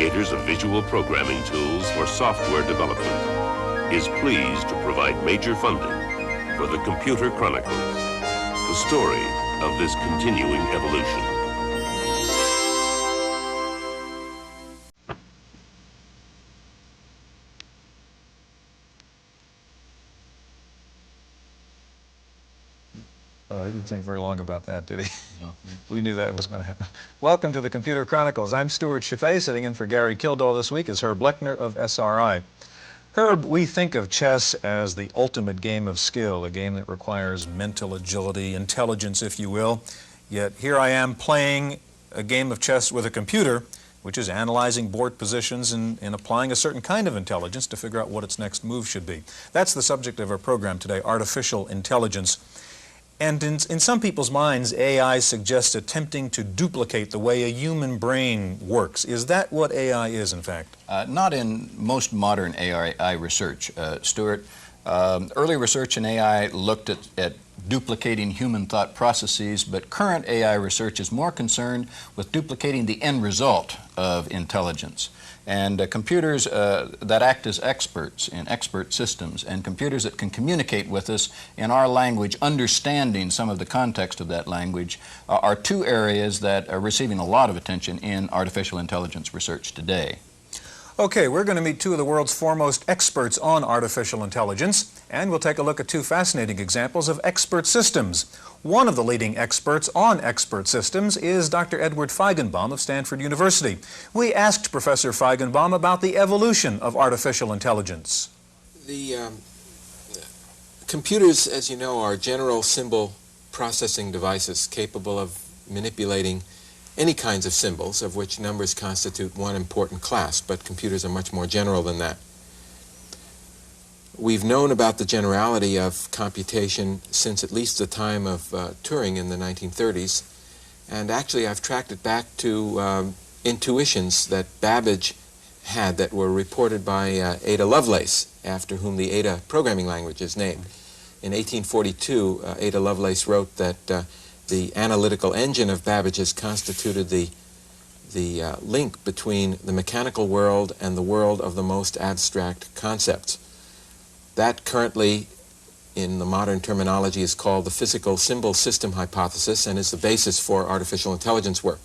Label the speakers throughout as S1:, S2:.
S1: creators of visual programming tools for software development, is pleased to provide major funding for the Computer Chronicles, the story of this continuing evolution.
S2: He didn't think very long about that, did he? No. We knew that was going to happen. Welcome to the Computer Chronicles. I'm Stewart Cheifet. Sitting in for Gary Kildall this week is Herb Lechner of SRI. Herb, we think of chess as the ultimate game of skill, a game that requires mental agility, intelligence, if you will. Yet here I am playing a game of chess with a computer, which is analyzing board positions and applying a certain kind of intelligence to figure out what its next move should be. That's the subject of our program today, artificial intelligence. And in some people's minds, AI suggests attempting to duplicate the way a human brain works. Is that what AI is, in fact?
S3: Not in most modern AI research, Stewart. Early research in AI looked at duplicating human thought processes, but current AI research is more concerned with duplicating the end result of intelligence. And computers that act as experts in expert systems, and computers that can communicate with us in our language, understanding some of the context of that language, are two areas that are receiving a lot of attention in artificial intelligence research today.
S2: Okay, we're going to meet two of the world's foremost experts on artificial intelligence, and we'll take a look at two fascinating examples of expert systems. One of the leading experts on expert systems is Dr. Edward Feigenbaum of Stanford University. We asked Professor Feigenbaum about the evolution of artificial intelligence.
S4: The computers, as you know, are general symbol processing devices capable of manipulating any kinds of symbols, of which numbers constitute one important class, but computers are much more general than that. We've known about the generality of computation since at least the time of Turing in the 1930s, and actually I've tracked it back to intuitions that Babbage had that were reported by Ada Lovelace, after whom the Ada programming language is named. In 1842, Ada Lovelace wrote that the analytical engine of Babbage's constituted the link between the mechanical world and the world of the most abstract concepts. That currently, in the modern terminology, is called the physical symbol system hypothesis and is the basis for artificial intelligence work.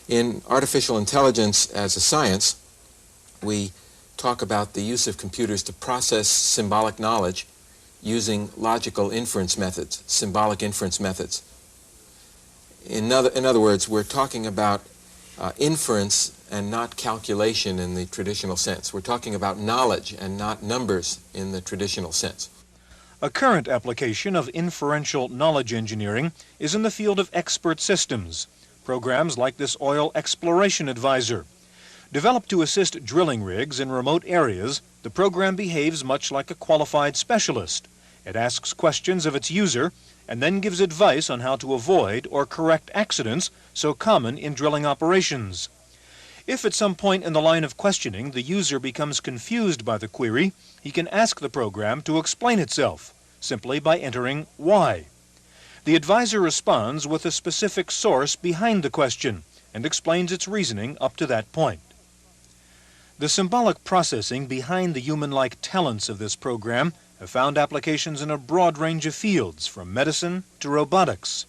S4: In artificial intelligence as a science, we talk about the use of computers to process symbolic knowledge using logical inference methods, symbolic inference methods. In other words, we're talking about inference and not calculation in the traditional sense. We're talking about knowledge and not numbers in the traditional sense.
S2: A current application of inferential knowledge engineering is in the field of expert systems. Programs like this Oil Exploration Advisor. Developed to assist drilling rigs in remote areas, the program behaves much like a qualified specialist. It asks questions of its user and then gives advice on how to avoid or correct accidents so common in drilling operations. If at some point in the line of questioning the user becomes confused by the query, he can ask the program to explain itself, simply by entering why. The advisor responds with a specific source behind the question and explains its reasoning up to that point. The symbolic processing behind the human-like talents of this program have found applications in a broad range of fields, from medicine to robotics.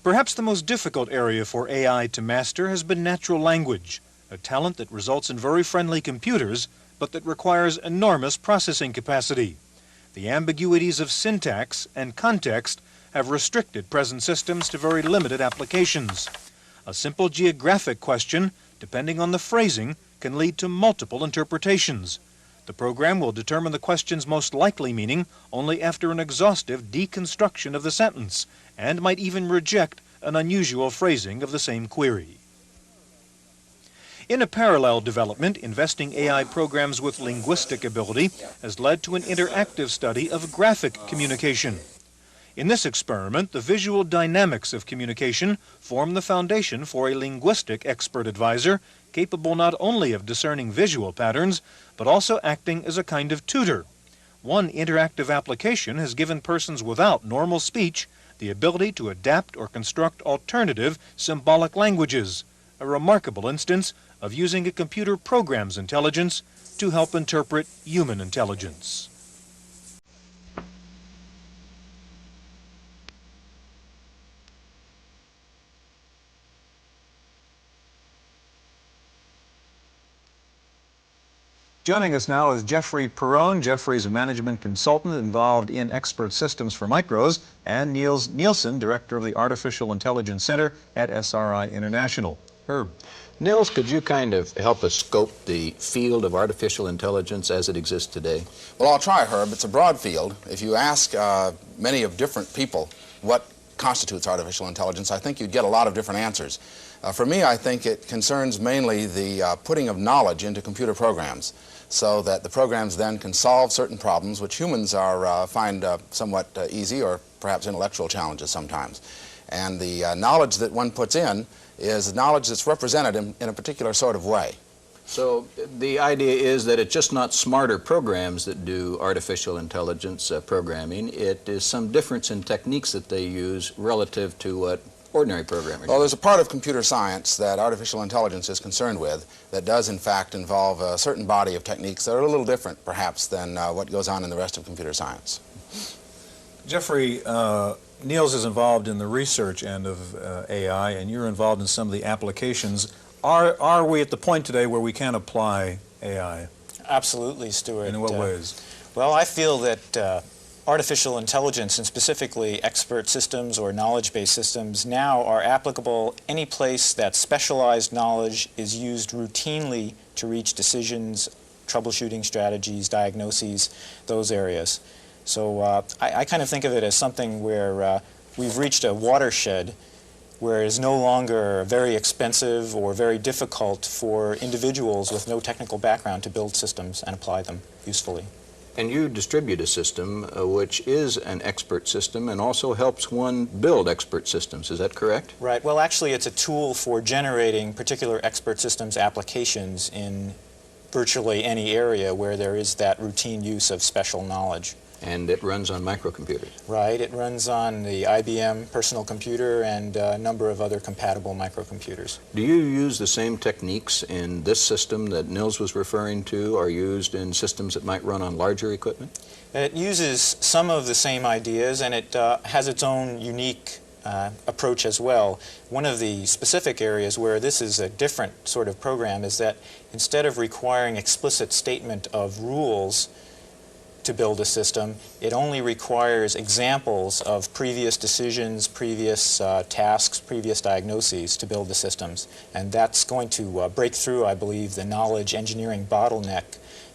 S2: Perhaps the most difficult area for AI to master has been natural language, a talent that results in very friendly computers, but that requires enormous processing capacity. The ambiguities of syntax and context have restricted present systems to very limited applications. A simple geographic question, depending on the phrasing, can lead to multiple interpretations. The program will determine the question's most likely meaning only after an exhaustive deconstruction of the sentence, and might even reject an unusual phrasing of the same query. In a parallel development, investing AI programs with linguistic ability has led to an interactive study of graphic communication. In this experiment, the visual dynamics of communication form the foundation for a linguistic expert advisor capable not only of discerning visual patterns, but also acting as a kind of tutor. One interactive application has given persons without normal speech the ability to adapt or construct alternative symbolic languages, a remarkable instance of using a computer program's intelligence to help interpret human intelligence.
S5: Joining us now is Jeffrey Perrone. Jeffrey is a management consultant involved in expert systems for micros, and Niels Nielsen, director of the Artificial Intelligence Center at SRI International. Herb.
S3: Nils, could you kind of help us scope the field of artificial intelligence as it exists today?
S6: Well, I'll try, Herb. It's a broad field. If you ask many of different people what constitutes artificial intelligence, I think you'd get a lot of different answers. For me, I think it concerns mainly the putting of knowledge into computer programs so that the programs then can solve certain problems which humans find somewhat easy or perhaps intellectual challenges sometimes. And the knowledge that one puts in is knowledge that's represented in a particular sort of way.
S3: So the idea is that it's just not smarter programs that do artificial intelligence programming. It is some difference in techniques that they use relative to what ordinary programmers do.
S6: Well, there's a part of computer science that artificial intelligence is concerned with that does in fact involve a certain body of techniques that are a little different perhaps than what goes on in the rest of computer science.
S5: Jeffrey, Niels is involved in the research end of AI, and you're involved in some of the applications. Are we at the point today where we can apply AI?
S7: Absolutely, Stewart.
S5: In what ways?
S7: Well, I feel that artificial intelligence, and specifically expert systems or knowledge-based systems, now are applicable any place that specialized knowledge is used routinely to reach decisions, troubleshooting strategies, diagnoses, those areas. So I kind of think of it as something where we've reached a watershed where it is no longer very expensive or very difficult for individuals with no technical background to build systems and apply them usefully.
S3: And you distribute a system which is an expert system and also helps one build expert systems. Is that correct?
S7: Right. Well, actually, it's a tool for generating particular expert systems applications in virtually any area where there is that routine use of special knowledge.
S3: And it runs on microcomputers.
S7: Right. It runs on the IBM personal computer and a number of other compatible microcomputers.
S3: Do you use the same techniques in this system that Nils was referring to are used in systems that might run on larger equipment?
S7: It uses some of the same ideas, and it has its own unique approach as well. One of the specific areas where this is a different sort of program is that instead of requiring explicit statement of rules to build a system, it only requires examples of previous decisions, previous tasks, previous diagnoses to build the systems. And that's going to break through, I believe, the knowledge engineering bottleneck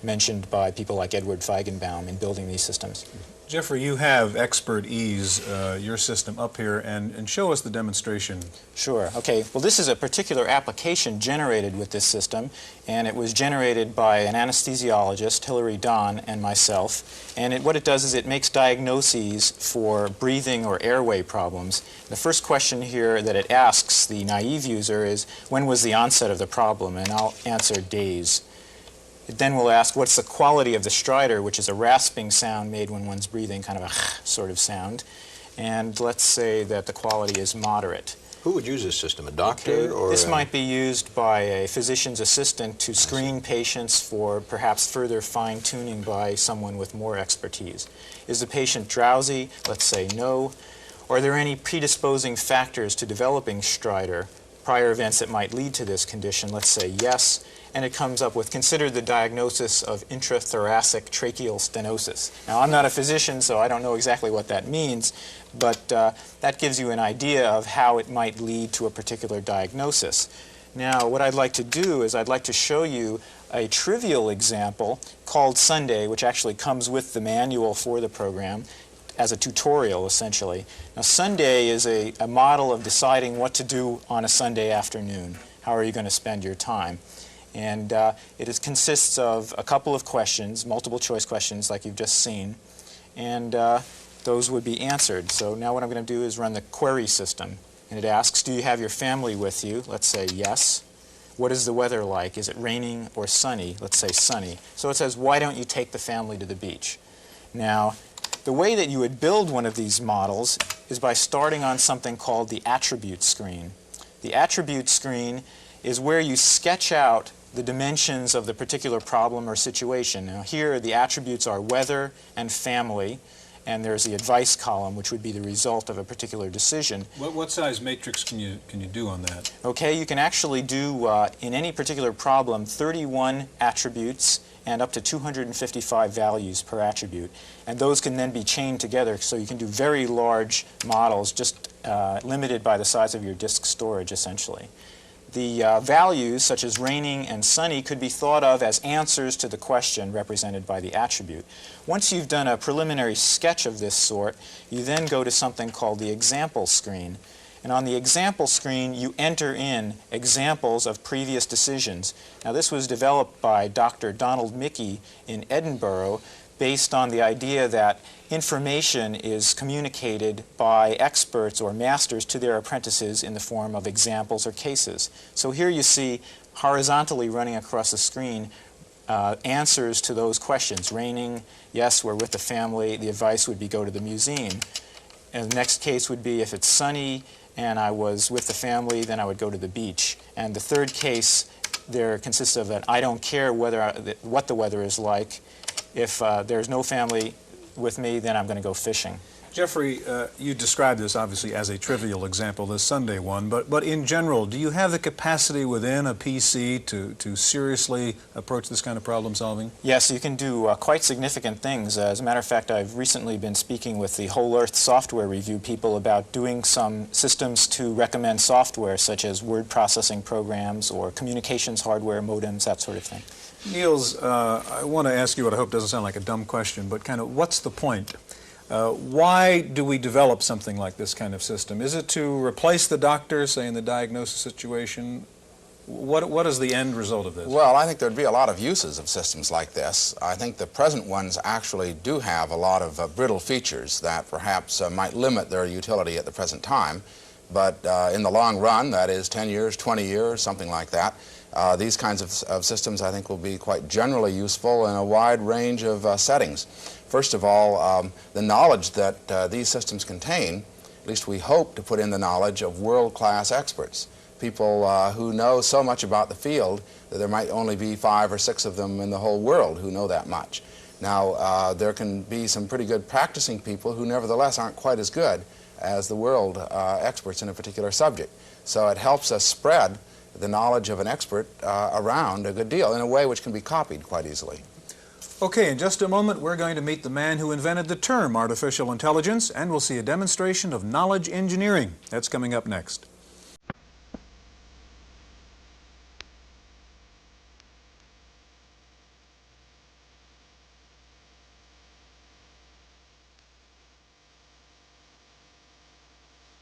S7: mentioned by people like Edward Feigenbaum in building these systems.
S5: Jeffrey, you have Expert Ease, your system, up here, and show us the demonstration.
S7: Sure. Okay. Well, this is a particular application generated with this system, and it was generated by an anesthesiologist, Hilary Don, and myself. And what it does is it makes diagnoses for breathing or airway problems. The first question here that it asks the naive user is, when was the onset of the problem? And I'll answer days. It then will ask, what's the quality of the stridor, which is a rasping sound made when one's breathing, kind of a sort of sound. And let's say that the quality is moderate.
S3: Who would use this system, a doctor?
S7: Okay.
S3: Or
S7: this might be used by a physician's assistant to screen patients for perhaps further fine-tuning by someone with more expertise. Is the patient drowsy? Let's say no. Are there any predisposing factors to developing stridor, prior events that might lead to this condition? Let's say yes. And it comes up with, consider the diagnosis of intrathoracic tracheal stenosis. Now, I'm not a physician, so I don't know exactly what that means, but that gives you an idea of how it might lead to a particular diagnosis. Now, what I'd like to do is I'd like to show you a trivial example called Sunday, which actually comes with the manual for the program as a tutorial, essentially. Now, Sunday is a model of deciding what to do on a Sunday afternoon. How are you going to spend your time? And consists of a couple of questions, multiple choice questions like you've just seen, and those would be answered. So now what I'm going to do is run the query system. And it asks, do you have your family with you? Let's say yes. What is the weather like? Is it raining or sunny? Let's say sunny. So it says, why don't you take the family to the beach? Now, the way that you would build one of these models is by starting on something called the attribute screen. The attribute screen is where you sketch out the dimensions of the particular problem or situation. Now here the attributes are weather and family, and there's the advice column, which would be the result of a particular decision.
S2: What size matrix can you do on that?
S7: Okay, you can actually do, in any particular problem, 31 attributes and up to 255 values per attribute. And those can then be chained together, so you can do very large models, just limited by the size of your disk storage, essentially. The values, such as raining and sunny, could be thought of as answers to the question represented by the attribute. Once you've done a preliminary sketch of this sort, you then go to something called the example screen. And on the example screen, you enter in examples of previous decisions. Now, this was developed by Dr. Donald Mickey in Edinburgh, based on the idea that information is communicated by experts or masters to their apprentices in the form of examples or cases. So here you see, horizontally running across the screen, answers to those questions. Raining, yes, we're with the family. The advice would be go to the museum. And the next case would be if it's sunny and I was with the family, then I would go to the beach. And the third case there consists of an I don't care what the weather is like. If there's no family with me, then I'm going to go fishing.
S2: Jeffrey, you described this obviously as a trivial example, this Sunday one, but in general, do you have the capacity within a PC to seriously approach this kind of problem solving?
S7: Yes, you can do quite significant things. As a matter of fact, I've recently been speaking with the Whole Earth Software Review people about doing some systems to recommend software, such as word processing programs or communications hardware, modems, that sort of thing.
S2: Niels, I want to ask you what I hope doesn't sound like a dumb question, but kind of what's the point? Why do we develop something like this kind of system? Is it to replace the doctor, say, in the diagnosis situation? What is the end result of this?
S6: Well, I think there'd be a lot of uses of systems like this. I think the present ones actually do have a lot of brittle features that perhaps might limit their utility at the present time. But in the long run, that is 10 years, 20 years, something like that, these kinds of systems, I think, will be quite generally useful in a wide range of settings. First of all, the knowledge that these systems contain, at least we hope to put in the knowledge of world-class experts, people who know so much about the field that there might only be 5 or 6 of them in the whole world who know that much. Now, there can be some pretty good practicing people who nevertheless aren't quite as good as the world experts in a particular subject. So it helps us spread the knowledge of an expert around a good deal in a way which can be copied quite easily.
S2: Okay, in just a moment we're going to meet the man who invented the term artificial intelligence, and we'll see a demonstration of knowledge engineering. That's coming up next.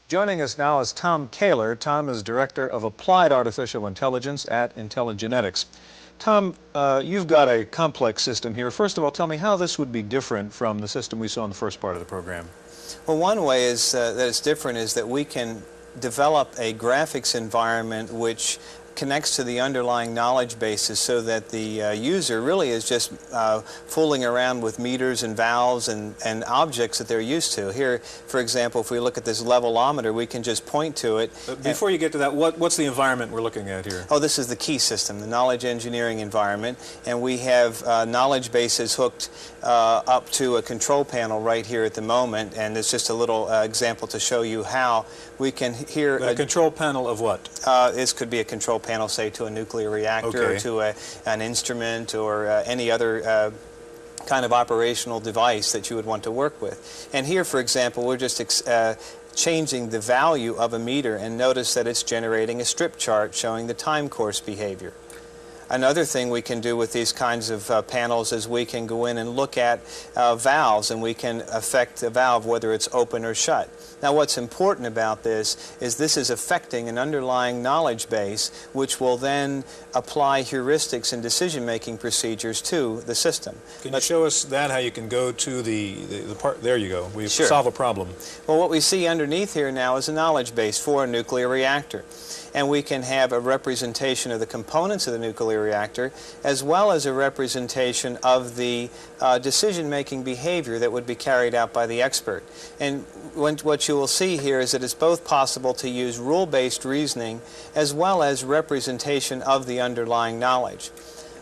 S2: Joining us now is Tom Kaler. Tom is Director of Applied Artificial Intelligence at IntelliGenetics. Tom, you've got a complex system here. First of all, tell me how this would be different from the system we saw in the first part of the program.
S8: Well, one way is that it's different is that we can develop a graphics environment which connects to the underlying knowledge bases so that the user really is just fooling around with meters and valves and objects that they're used to. Here, for example, if we look at this levelometer, we can just point to it.
S2: Before you get to that, what's the environment we're looking at here?
S8: Oh, this is the key system, the knowledge engineering environment, and we have knowledge bases hooked up to a control panel right here at the moment, and it's just a little example to show you how we can hear
S2: a control panel of what?
S8: This could be a control panel, say, to a nuclear reactor, or to an instrument, or any other kind of operational device that you would want to work with. And here, for example, we're just changing the value of a meter, and notice that it's generating a strip chart showing the time course behavior. Another thing we can do with these kinds of panels is we can go in and look at valves, and we can affect the valve whether it's open or shut. Now, what's important about this is affecting an underlying knowledge base, which will then apply heuristics and decision-making procedures to the system.
S2: Can you show us that, how you can go to the part? There you go. We
S8: Sure.
S2: solve a problem.
S8: Well, what we see underneath here now is a knowledge base for a nuclear reactor. and we can have a representation of the components of the nuclear reactor, as well as a representation of the decision-making behavior that would be carried out by the expert. And what you will see here is that it's both possible to use rule-based reasoning as well as representation of the underlying knowledge.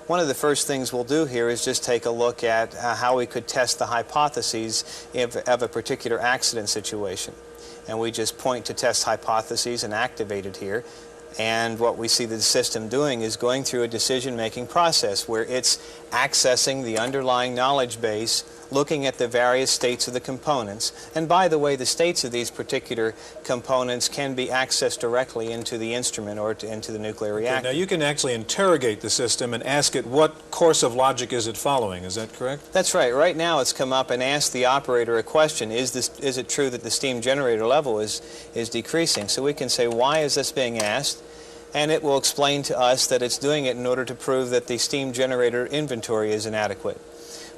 S8: One of the first things we'll do here is just take a look at how we could test the hypotheses of a particular accident situation. And we just point to test hypotheses and activate it here. And what we see the system doing is going through a decision-making process where it's accessing the underlying knowledge base, looking at the various states of the components. And by the way, the states of these particular components can be accessed directly into the instrument or into the nuclear reactor.
S2: Now you can actually interrogate the system and ask it what course of logic is it following. Is that correct?
S8: That's right. Right now it's come up and asked the operator a question. Is it true that the steam generator level is decreasing? So we can say, why is this being asked? And it will explain to us that it's doing it in order to prove that the steam generator inventory is inadequate.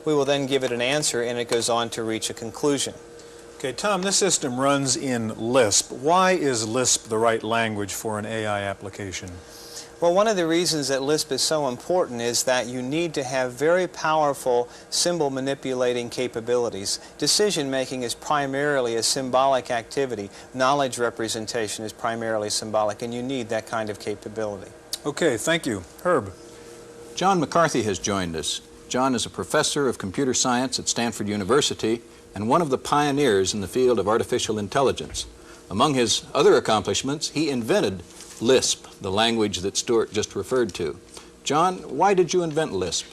S8: We will then give it an answer, and it goes on to reach a conclusion.
S2: Okay, Tom, this system runs in Lisp. Why is Lisp the right language for an AI application?
S8: Well, one of the reasons that Lisp is so important is that you need to have very powerful symbol manipulating capabilities. Decision making is primarily a symbolic activity. Knowledge representation is primarily symbolic, and you need that kind of capability.
S2: Okay, thank you. Herb.
S3: John McCarthy has joined us. John is a professor of computer science at Stanford University and one of the pioneers in the field of artificial intelligence. Among his other accomplishments, he invented Lisp, the language that Stewart just referred to. John, why did you invent Lisp?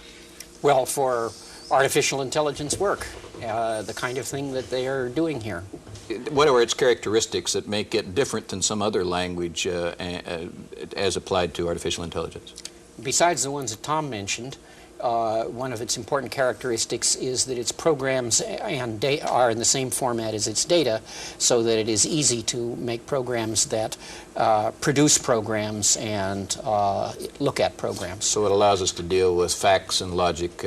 S9: Well, for artificial intelligence work, the kind of thing that they are doing here.
S3: What are its characteristics that make it different than some other language as applied to artificial intelligence?
S9: Besides the ones that Tom mentioned, one of its important characteristics is that its programs and are in the same format as its data, so that it is easy to make programs that produce programs and look at programs.
S3: So it allows us to deal with facts and logic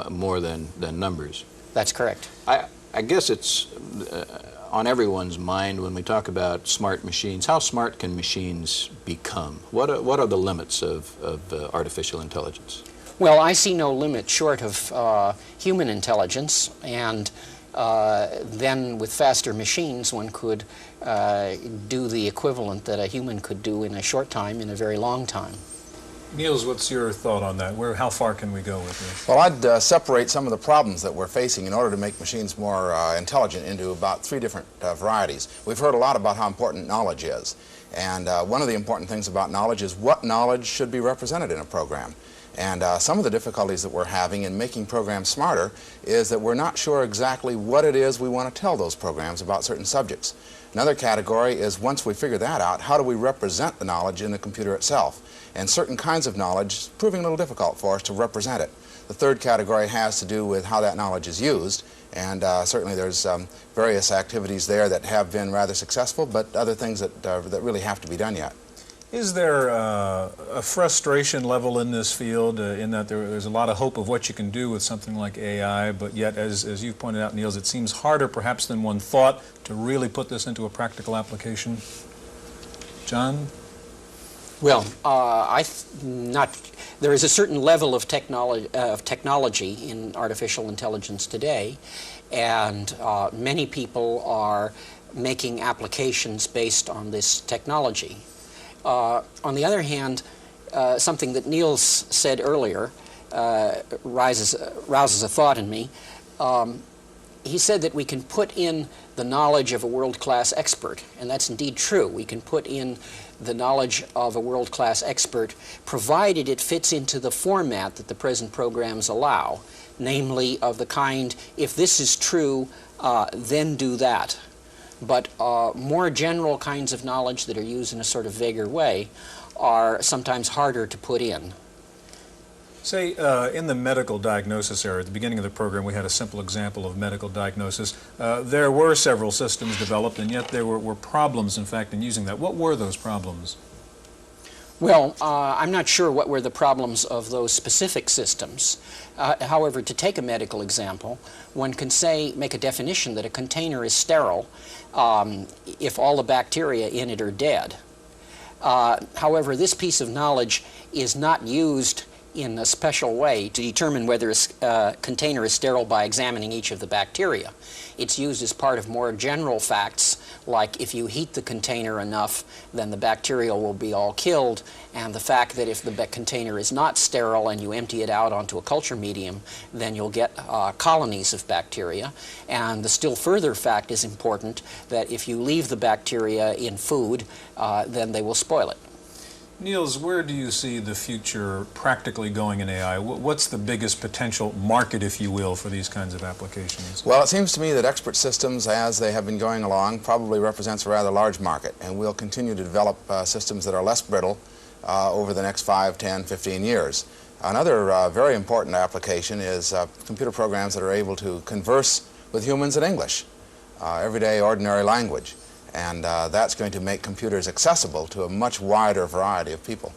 S3: more than numbers.
S9: That's correct.
S3: I guess it's on everyone's mind when we talk about smart machines. How smart can machines become? What are the limits of artificial intelligence?
S9: Well, I see no limit short of human intelligence, and then with faster machines one could do the equivalent that a human could do in a short time in a very long time.
S2: Niels, what's your thought on that? How far can we go with this?
S6: Well, I'd separate some of the problems that we're facing in order to make machines more intelligent into about three different varieties. We've heard a lot about how important knowledge is, and one of the important things about knowledge is what knowledge should be represented in a program. And some of the difficulties that we're having in making programs smarter is that we're not sure exactly what it is we want to tell those programs about certain subjects. Another category is, once we figure that out, how do we represent the knowledge in the computer itself? And certain kinds of knowledge is proving a little difficult for us to represent it. The third category has to do with how that knowledge is used, and certainly there's various activities there that have been rather successful, but other things that really have to be done yet.
S2: Is there a frustration level in this field in that there's a lot of hope of what you can do with something like AI, but yet, as you've pointed out, Niels, it seems harder perhaps than one thought to really put this into a practical application? John?
S9: Well, there is a certain level of technology in artificial intelligence today, and many people are making applications based on this technology. On the other hand, something that Niels said earlier rouses a thought in me. He said that we can put in the knowledge of a world-class expert, and that's indeed true. We can put in the knowledge of a world-class expert, provided it fits into the format that the present programs allow, namely of the kind, if this is true, then do that. But more general kinds of knowledge that are used in a sort of vaguer way are sometimes harder to put in.
S2: Say, in the medical diagnosis area, at the beginning of the program, we had a simple example of medical diagnosis. There were several systems developed, and yet there were problems, in fact, in using that. What were those problems?
S9: Well, I'm not sure what were the problems of those specific systems. However, to take a medical example, one can make a definition that a container is sterile if all the bacteria in it are dead. However, this piece of knowledge is not used in a special way to determine whether a container is sterile by examining each of the bacteria. It's used as part of more general facts, like if you heat the container enough, then the bacteria will be all killed, and the fact that if the container is not sterile and you empty it out onto a culture medium, then you'll get colonies of bacteria. And the still further fact is important, that if you leave the bacteria in food, then they will spoil it.
S2: Niels, where do you see the future practically going in AI? What's the biggest potential market, if you will, for these kinds of applications?
S6: Well, it seems to me that expert systems, as they have been going along, probably represents a rather large market, and we'll continue to develop systems that are less brittle over the next 5, 10, 15 years. Another very important application is computer programs that are able to converse with humans in English, everyday ordinary language. And that's going to make computers accessible to a much wider variety of people.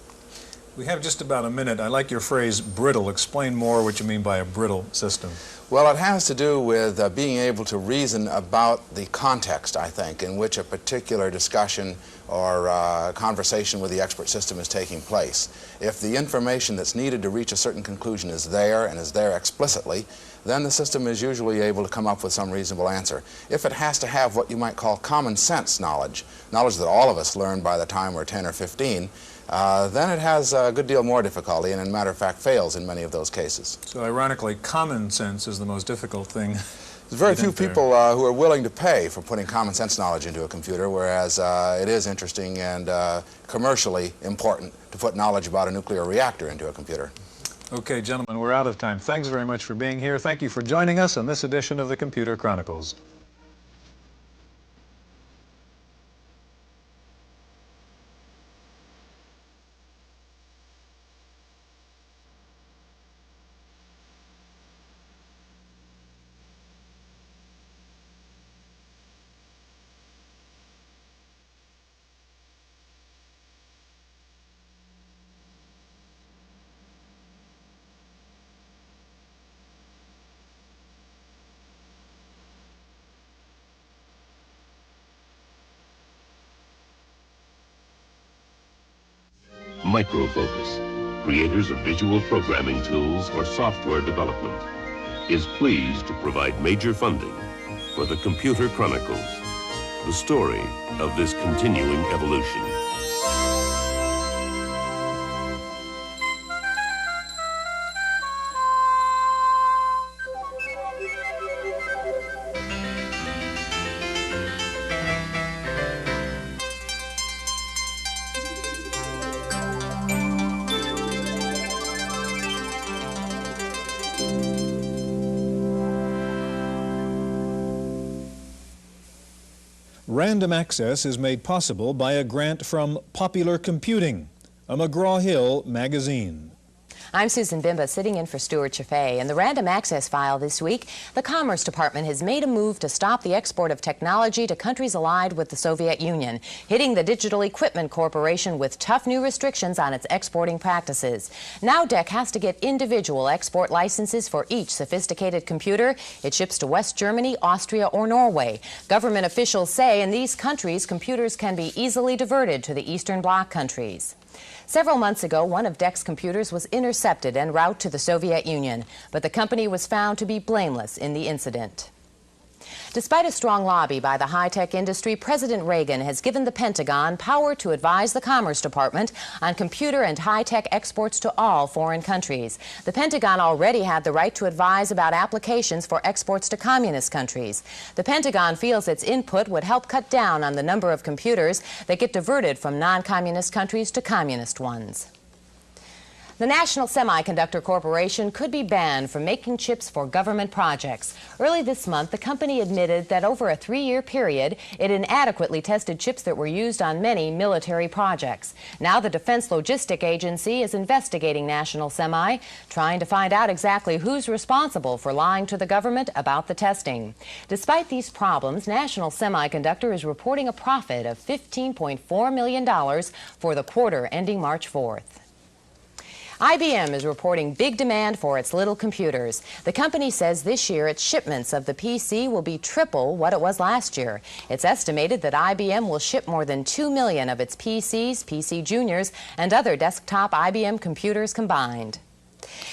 S2: We have just about a minute. I like your phrase, brittle. Explain more what you mean by a brittle system.
S6: Well, it has to do with being able to reason about the context, I think, in which a particular discussion or conversation with the expert system is taking place. If the information that's needed to reach a certain conclusion is there and is there explicitly, then the system is usually able to come up with some reasonable answer. If it has to have what you might call common sense knowledge, knowledge that all of us learn by the time we're 10 or 15, then it has a good deal more difficulty and, in matter of fact, fails in many of those cases.
S2: So, ironically, common sense is the most difficult thing.
S6: There's very few people who are willing to pay for putting common sense knowledge into a computer, whereas it is interesting and commercially important to put knowledge about a nuclear reactor into a computer.
S5: Okay, gentlemen, we're out of time. Thanks very much for being here. Thank you for joining us on this edition of the Computer Chronicles.
S1: Microfocus, creators of visual programming tools for software development, is pleased to provide major funding for the Computer Chronicles, the story of this continuing evolution.
S2: Random access is made possible by a grant from Popular Computing, a McGraw-Hill magazine.
S10: I'm Susan Bimba, sitting in for Stewart Cheifet. In the random access file this week, the Commerce Department has made a move to stop the export of technology to countries allied with the Soviet Union, hitting the Digital Equipment Corporation with tough new restrictions on its exporting practices. Now DEC has to get individual export licenses for each sophisticated computer it ships to West Germany, Austria, or Norway. Government officials say in these countries, computers can be easily diverted to the Eastern Bloc countries. Several months ago, one of DEC's computers was intercepted en route to the Soviet Union, but the company was found to be blameless in the incident. Despite a strong lobby by the high-tech industry, President Reagan has given the Pentagon power to advise the Commerce Department on computer and high-tech exports to all foreign countries. The Pentagon already had the right to advise about applications for exports to communist countries. The Pentagon feels its input would help cut down on the number of computers that get diverted from non-communist countries to communist ones. The National Semiconductor Corporation could be banned from making chips for government projects. Early this month, the company admitted that over a 3-year period, it inadequately tested chips that were used on many military projects. Now the Defense Logistic Agency is investigating National Semi, trying to find out exactly who's responsible for lying to the government about the testing. Despite these problems, National Semiconductor is reporting a profit of $15.4 million for the quarter ending March 4th. IBM is reporting big demand for its little computers. The company says this year its shipments of the PC will be triple what it was last year. It's estimated that IBM will ship more than 2 million of its PCs, PC Juniors, and other desktop IBM computers combined.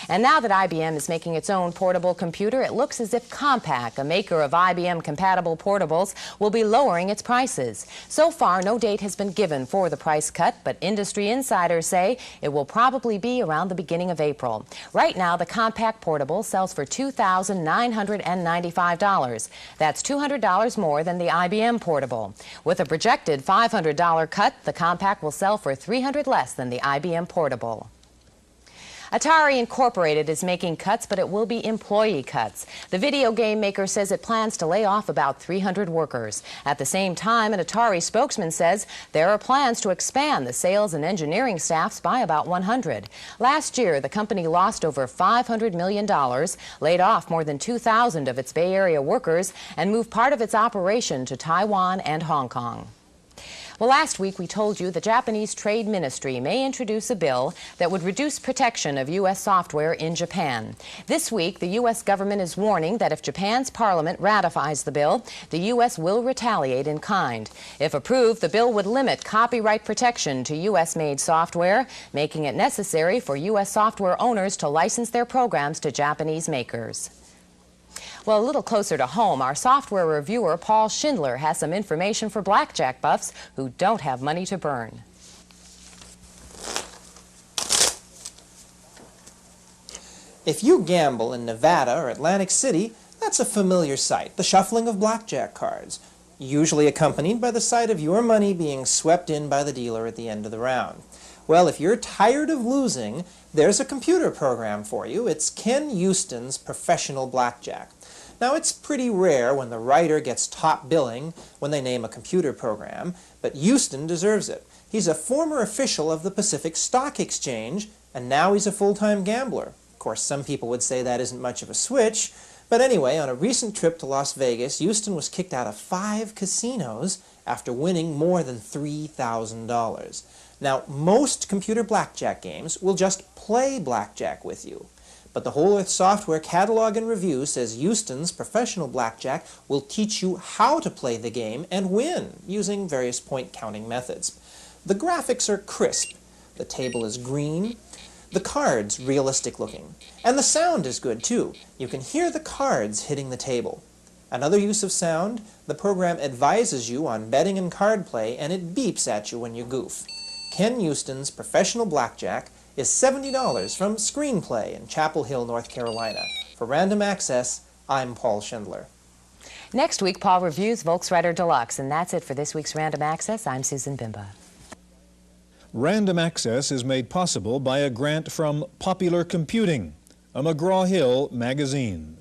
S10: And now that IBM is making its own portable computer, it looks as if Compaq, a maker of IBM-compatible portables, will be lowering its prices. So far, no date has been given for the price cut, but industry insiders say it will probably be around the beginning of April. Right now, the Compaq portable sells for $2,995. That's $200 more than the IBM portable. With a projected $500 cut, the Compaq will sell for $300 less than the IBM portable. Atari Incorporated is making cuts, but it will be employee cuts. The video game maker says it plans to lay off about 300 workers. At the same time, an Atari spokesman says there are plans to expand the sales and engineering staffs by about 100. Last year, the company lost over $500 million, laid off more than 2,000 of its Bay Area workers, and moved part of its operation to Taiwan and Hong Kong. Well, last week we told you the Japanese Trade Ministry may introduce a bill that would reduce protection of U.S. software in Japan. This week, the U.S. government is warning that if Japan's parliament ratifies the bill, the U.S. will retaliate in kind. If approved, the bill would limit copyright protection to U.S.-made software, making it necessary for U.S. software owners to license their programs to Japanese makers. Well, a little closer to home, our software reviewer, Paul Schindler, has some information for blackjack buffs who don't have money to burn.
S11: If you gamble in Nevada or Atlantic City, that's a familiar sight, the shuffling of blackjack cards, usually accompanied by the sight of your money being swept in by the dealer at the end of the round. Well, if you're tired of losing, there's a computer program for you. It's Ken Houston's Professional Blackjack. Now, it's pretty rare when the writer gets top billing when they name a computer program, but Houston deserves it. He's a former official of the Pacific Stock Exchange, and now he's a full-time gambler. Of course, some people would say that isn't much of a switch, but anyway, on a recent trip to Las Vegas, Houston was kicked out of 5 casinos after winning more than $3,000. Now, most computer blackjack games will just play blackjack with you. But the Whole Earth Software Catalog and Review says Houston's Professional Blackjack will teach you how to play the game and win using various point counting methods. The graphics are crisp, the table is green, the cards realistic looking, and the sound is good too. You can hear the cards hitting the table. Another use of sound, the program advises you on betting and card play, and it beeps at you when you goof. Ken Houston's Professional Blackjack is $70 from Screenplay in Chapel Hill, North Carolina. For Random Access, I'm Paul Schindler.
S10: Next week, Paul reviews Volkswagen Deluxe, and that's it for this week's Random Access. I'm Susan Bimba.
S2: Random Access is made possible by a grant from Popular Computing, a McGraw-Hill magazine.